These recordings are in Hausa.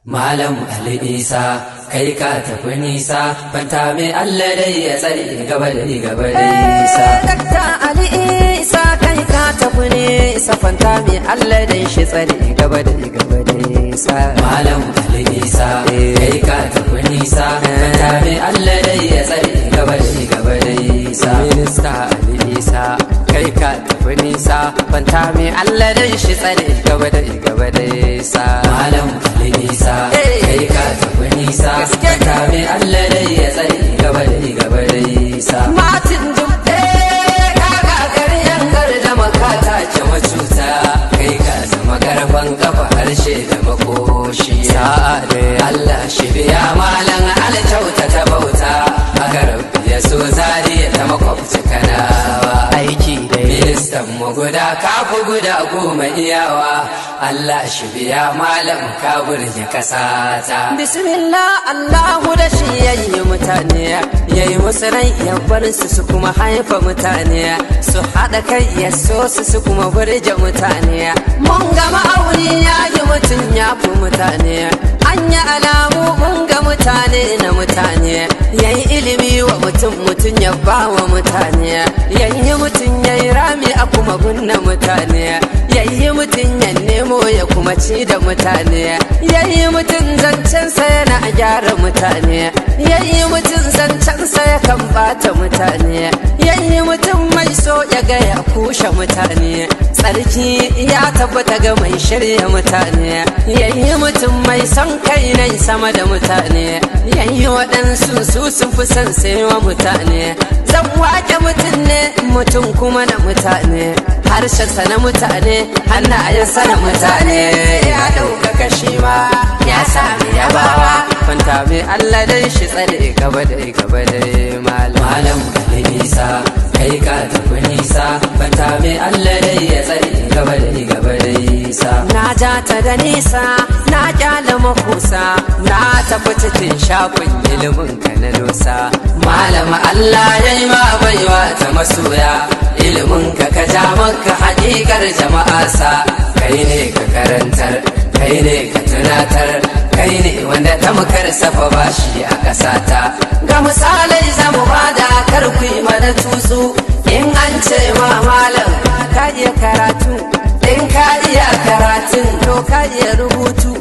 Malam Ali Isa kai ka tafi nisa fanta mai Allah dai ya tsare gaba da gaba da nisa. Dakta Ali Isa kai ka tafi nisa fanta mai Allah dai shi tsare gaba da gaba da nisa. Malam Ali Isa kai ka tafi nisa fanta mai Allah dai ya tsare gaba da gaba da nisa. Minista Ali Isa kai ka tafi nisa fanta mai Allah dai shi tsare gaba da gaba da nisa. Malam Ali Isa kai ka tafi nisa fanta mai Allah dai ya tsare gaba da gaba da nisa. Martin Dubbe kaga garyan da makata ce macuta kai ka zama karfan kafa harshe da makoshi. sa'a da Allah shi biya malam alkyauta ta bauta haka rabbi ya so zariya ta makwabci kanawa. aiki da Ministan mu guda kafu guda goma iyawa Allah shi biya malam ka burge kasata. Bismillah Allahu da shi yayi mutane yayi musu rai ya bar su kuma haifa mutane su haɗa kai ya so su kuma burge mutane. Mun ga ma'auni yayi mutum ya fi mutane an yi alamu mun ga mutane na mutane yayi ilimi wa mutum ya ba wa mutane yayi mutum yayi rami a kuma gunna mutane yayi mutum ya nemo ya kuma ci da mutane yayi mutum zancensa yana gyara mutane yayi mutum zancensa ya kan bata mutane yayi mutum mai so ya ga ya kushe mutane tsarki ya tabbata ga mai shirya mutane yayi mutum mai son kai nai sama da mutane yayi waɗansu su sun fi son saiwa mutane zan wake mutum ne mutum kuma na mutane harshensa na mutane hannayensa na mutane ya ɗaukaka shi ma ya sami yabawa fanta mai Allah dai shi tsare gaba da Malam Ali Isa kai ka tafi nisa fanta mai Allah dai ya tsare gaba da nisa. na ja ta da nisa na kyala makusa na tafi cikin shafin ilimin ka na dosa. Malam Allah ya yi ma baiwa ta masoya ilimin ka ja maka haƙiƙar jama'a sa kai ne ka karantar kai ne ka tunatar kai ne wanda tamkar safa bashi a ƙasata. Ga misalai zamu bada karku mana tutsu in an ce ma malam ka iya karatu in ka iya karatun to ka iya rubutu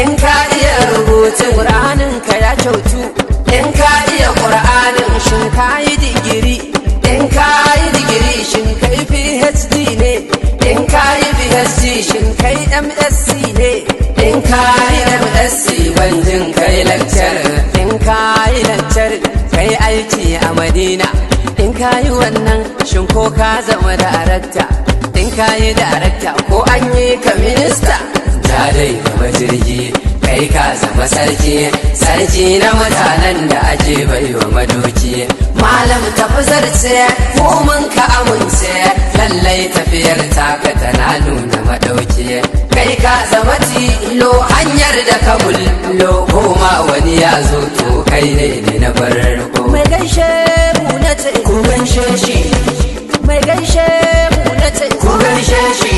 in ka iya rubutun ƙur'anin ka ya kyautu in ka iya ƙur'anin shin ka yi digiri in ka yi digiri shin kai PhD ne in ka yi PhD shin kai MSc ne in ka yi MSc Banjin kai lecture in ka yi lancar kai aiki a Madina in ka yi wannan shin ko ka zama darakta in ka yi darakta ko an yi ka minista. ta dai gaba jirgi kai ka zama sarki na mutanen da ake baiwa madoki. Malam tafi zarce ko mun ka amince Lallai tafiyar taka tana nuna madauki kai ka zama tilo hanyar da ka bullo koma wani ya zo to kai ne na farko. mai gaishe mu na ce Ku gaishe shi mai gaishe mu na ce ku gaishe shi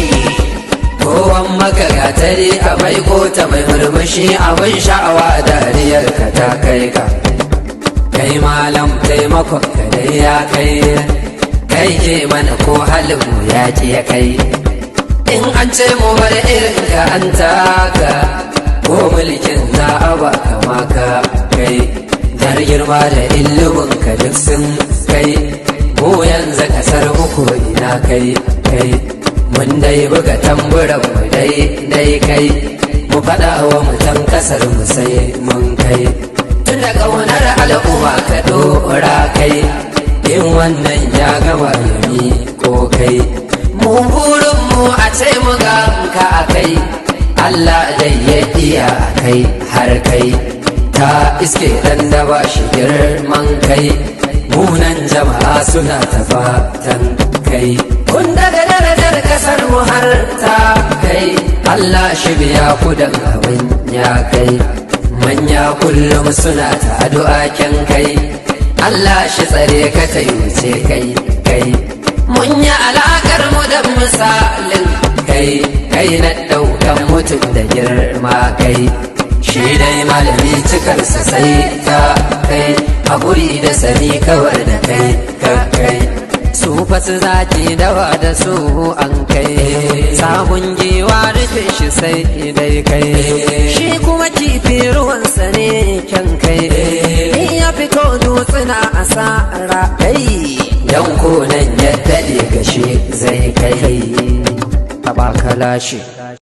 kowan maka gatari ka mai kota mai murmushi abin sha'awa dariyar ka ta kai ka kai malam taimakon ka dai ya kai ke mana ko halin mu ya ya kai in an ce mu bar irin ka an taka ko mulkin za a ba kama ka kai dar girma da ilimin ka duk sun kai mu yanzu kasar muku ina kai mun dai buga tamburan mu dai kai mu faɗa wa mutan kasar mu sai mun kai tun da ƙaunar al'umma ka ɗora kai in wannan ya gama yami ko kai mu burin mu a ce mu ga ka a kai Allah dai ya iya kai har kai ta iske dan da ba shi girman kai munan jama'a suna ta fatan kai kun daga darajar kasar mu har ta kai Allah shi biya ku da abin ya kai manya kullum suna ta addu'a kyan kai Allah shi tsare ka ta wuce kai mun yi alakar mu da misalin kai na ɗaukan mutum da girma kai shi dai malami cikarsa sai ta kai haƙuri da sani kawar da kai kai su fasu zaki dawa da su an kai sabon giwa rufe shi sai dai kai shi kuma kifi ruwansa ne kyan kai in ya fito dutsuna a sa'ara kai yankunan ya daɗe gashi zai kai taba kalashi